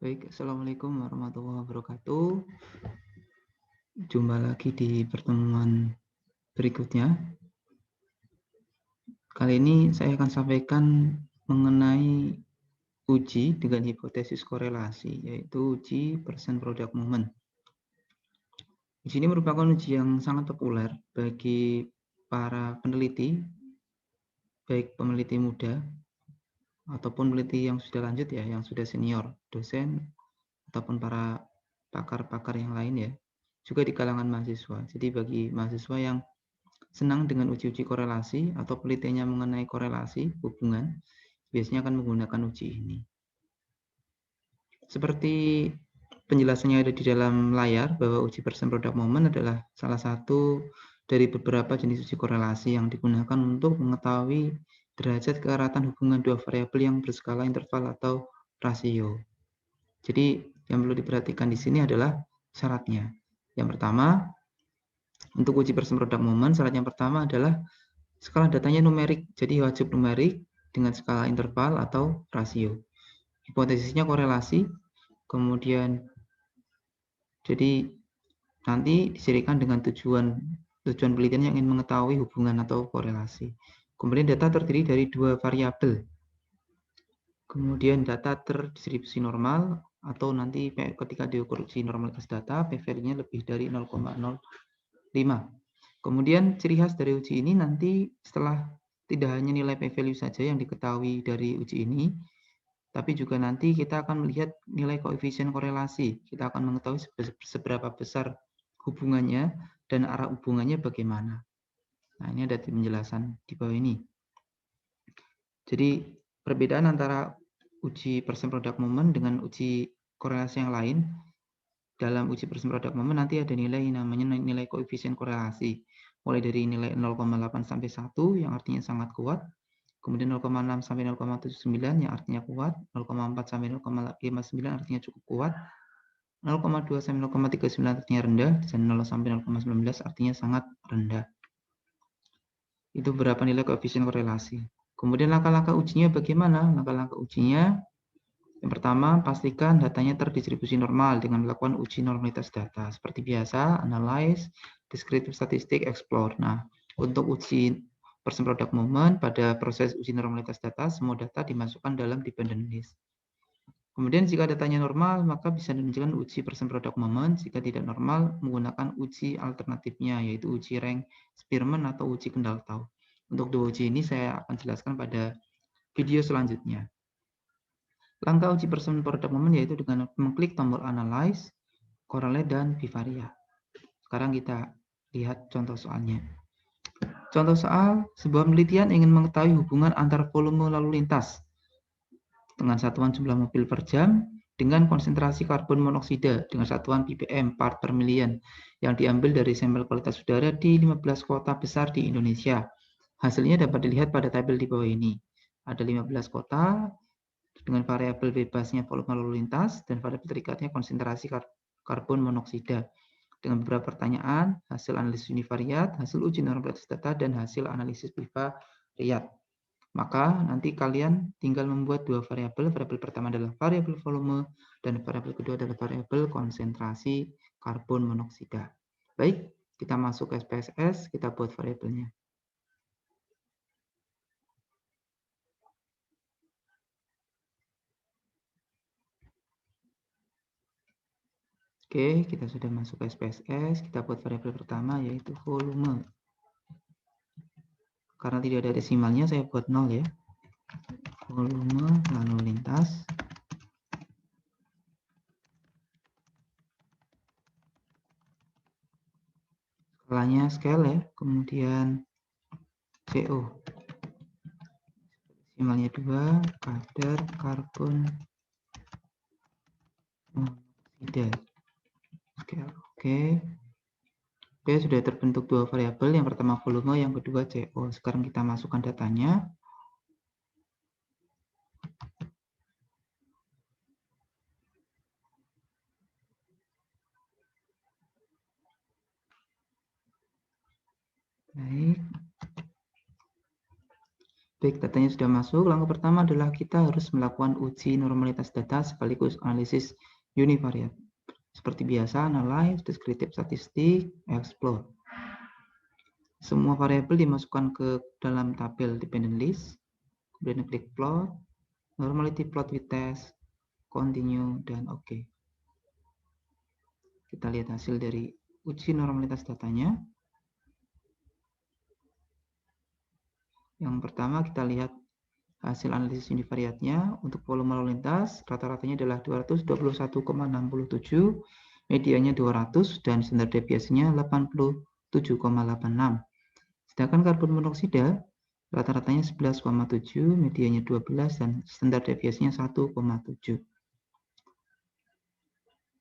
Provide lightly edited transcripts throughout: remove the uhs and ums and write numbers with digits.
Baik, Assalamualaikum warahmatullahi wabarakatuh. Jumpa lagi di pertemuan berikutnya. Kali ini saya akan sampaikan mengenai uji dengan hipotesis korelasi, yaitu uji percent product moment. Uji ini merupakan uji yang sangat populer bagi para peneliti, baik peneliti muda ataupun peneliti yang sudah lanjut ya, yang sudah senior, dosen, ataupun para pakar-pakar yang lain ya, juga di kalangan mahasiswa. Jadi bagi mahasiswa yang senang dengan uji-uji korelasi atau penelitiannya mengenai korelasi hubungan, biasanya akan menggunakan uji ini. Seperti penjelasannya ada di dalam layar, bahwa uji percent product moment adalah salah satu dari beberapa jenis uji korelasi yang digunakan untuk mengetahui derajat keeratan hubungan dua variabel yang berskala interval atau rasio. Jadi yang perlu diperhatikan di sini adalah syaratnya. Yang pertama, untuk uji percent product moment, syarat yang pertama adalah skala datanya numerik, jadi wajib numerik dengan skala interval atau rasio. Hipotesisnya korelasi, kemudian jadi nanti diserikan dengan tujuan penelitian yang ingin mengetahui hubungan atau korelasi. Kemudian data terdiri dari dua variabel. Kemudian data terdistribusi normal atau nanti ketika diukur uji normalitas data, p-value-nya lebih dari 0,05. Kemudian ciri khas dari uji ini nanti setelah tidak hanya nilai p-value saja yang diketahui dari uji ini, tapi juga nanti kita akan melihat nilai koefisien korelasi. Kita akan mengetahui seberapa besar hubungannya dan arah hubungannya bagaimana. Nah, ini ada penjelasan di bawah ini. Jadi perbedaan antara uji percent product moment dengan uji korelasi yang lain, dalam uji percent product moment nanti ada nilai namanya nilai koefisien korelasi. Mulai dari nilai 0,8 sampai 1 yang artinya sangat kuat, kemudian 0,6 sampai 0,79 yang artinya kuat, 0,4 sampai 0,59 artinya cukup kuat, 0,2 sampai 0,39 artinya rendah, dan 0 sampai 0,19 artinya sangat rendah. Itu berapa nilai koefisien korelasi. Kemudian langkah-langkah ujinya bagaimana? Langkah-langkah ujinya, yang pertama, pastikan datanya terdistribusi normal dengan melakukan uji normalitas data. Seperti biasa, analyze, descriptive statistik, explore. Nah, untuk uji percent product moment, pada proses uji normalitas data, semua data dimasukkan dalam dependent list. Kemudian jika datanya normal, maka bisa dilanjutkan uji percent product moment. Jika tidak normal, menggunakan uji alternatifnya, yaitu uji rank Spearman atau uji kendal tau. Untuk dua uji ini saya akan jelaskan pada video selanjutnya. Langkah uji percent product moment yaitu dengan mengklik tombol Analyze, Correlate, dan Bivaria. Sekarang kita lihat contoh soalnya. Contoh soal, sebuah penelitian ingin mengetahui hubungan antar volume lalu lintas dengan satuan jumlah mobil per jam dengan konsentrasi karbon monoksida dengan satuan ppm part per million yang diambil dari sampel kualitas udara di 15 kota besar di Indonesia. Hasilnya dapat dilihat pada tabel di bawah ini. Ada 15 kota dengan variabel bebasnya volume lalu lintas dan variabel terikatnya konsentrasi karbon monoksida. Dengan beberapa pertanyaan, hasil analisis univariat, hasil uji normalitas data, dan hasil analisis bivariat. Maka nanti kalian tinggal membuat dua variabel. Variabel pertama adalah variabel volume dan variabel kedua adalah variabel konsentrasi karbon monoksida. Baik, kita masuk ke SPSS, kita buat variabelnya. Oke, kita sudah masuk ke SPSS, kita buat variabel pertama yaitu volume. Karena tidak ada desimalnya, saya buat 0 ya. Volume lalu lintas. Skalanya scale ya, kemudian CO. Desimalnya 2, kadar karbon monoksida. Scale, oke. Oke, sudah terbentuk dua variabel, yang pertama volume, yang kedua CO. Sekarang kita masukkan datanya. Baik. Baik, datanya sudah masuk. Langkah pertama adalah kita harus melakukan uji normalitas data sekaligus analisis univariat. Seperti biasa, analyze, descriptive statistik, explore. Semua variabel dimasukkan ke dalam tabel dependent list, kemudian klik plot, normality plot with test, continue, dan OK. Kita lihat hasil dari uji normalitas datanya. Yang pertama kita lihat hasil analisis univariatnya. Untuk volume lalu lintas, rata-ratanya adalah 221,67, medianya 200, dan standar deviasinya 87,86. Sedangkan karbon monoksida, rata-ratanya 11,7, medianya 12, dan standar deviasinya 1,7.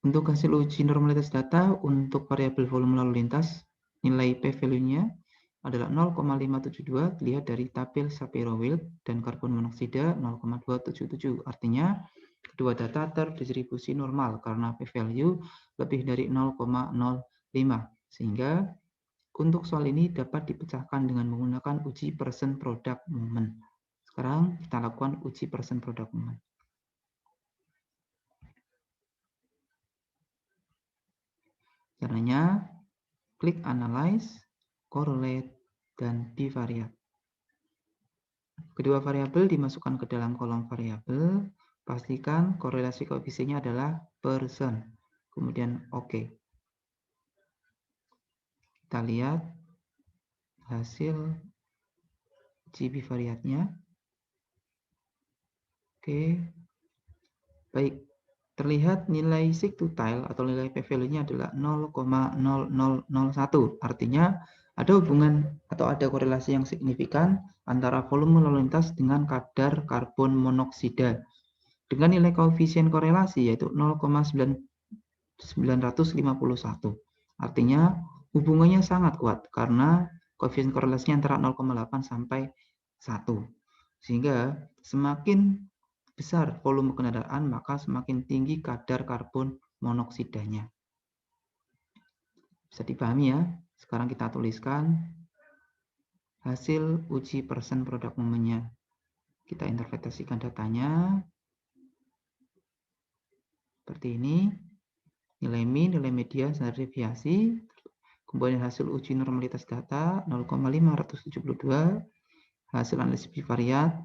Untuk hasil uji normalitas data, untuk variabel volume lalu lintas, nilai p-value-nya adalah 0,572, dilihat dari tabel Shapiro-Wilk, dan karbon monoksida 0,277. Artinya, kedua data terdistribusi normal karena p-value lebih dari 0,05. Sehingga, untuk soal ini dapat dipecahkan dengan menggunakan uji percent product moment. Sekarang kita lakukan uji percent product moment. Caranya, klik Analyze, Correlate, dan Bivariate. Kedua variabel dimasukkan ke dalam kolom variabel. Pastikan korelasi koefisiennya adalah persen. Kemudian OK. Kita lihat hasil uji bivariatnya. Oke. Baik. Terlihat nilai sigtutile atau nilai p-value-nya adalah 0,0001. Artinya ada hubungan atau ada korelasi yang signifikan antara volume lalu lintas dengan kadar karbon monoksida. Dengan nilai koefisien korelasi yaitu 0,951. Artinya hubungannya sangat kuat karena koefisien korelasinya antara 0,8 sampai 1. Sehingga semakin besar volume kendaraan, maka semakin tinggi kadar karbon monoksidanya. Bisa dipahami ya? Sekarang kita tuliskan hasil uji percent product moment-nya. Kita interpretasikan datanya. Seperti ini. Nilai min, nilai media, standar deviasi. Kemudian hasil uji normalitas data 0,572. Hasil analisis bivariat.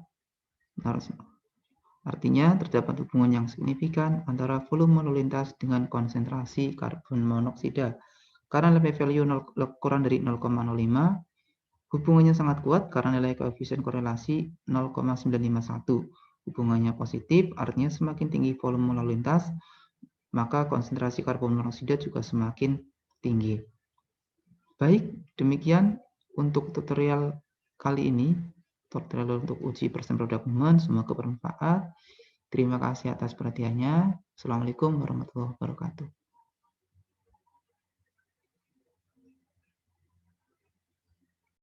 Artinya terdapat hubungan yang signifikan antara volume lalu lintas dengan konsentrasi karbon monoksida. Karena nilai value kurang dari 0,05, hubungannya sangat kuat karena nilai koefisien korelasi 0,951. Hubungannya positif, artinya semakin tinggi volume lalu lintas, maka konsentrasi karbon monoksida juga semakin tinggi. Baik, demikian untuk tutorial kali ini. Tutorial untuk uji percent product moment, semoga bermanfaat. Terima kasih atas perhatiannya. Assalamualaikum warahmatullahi wabarakatuh.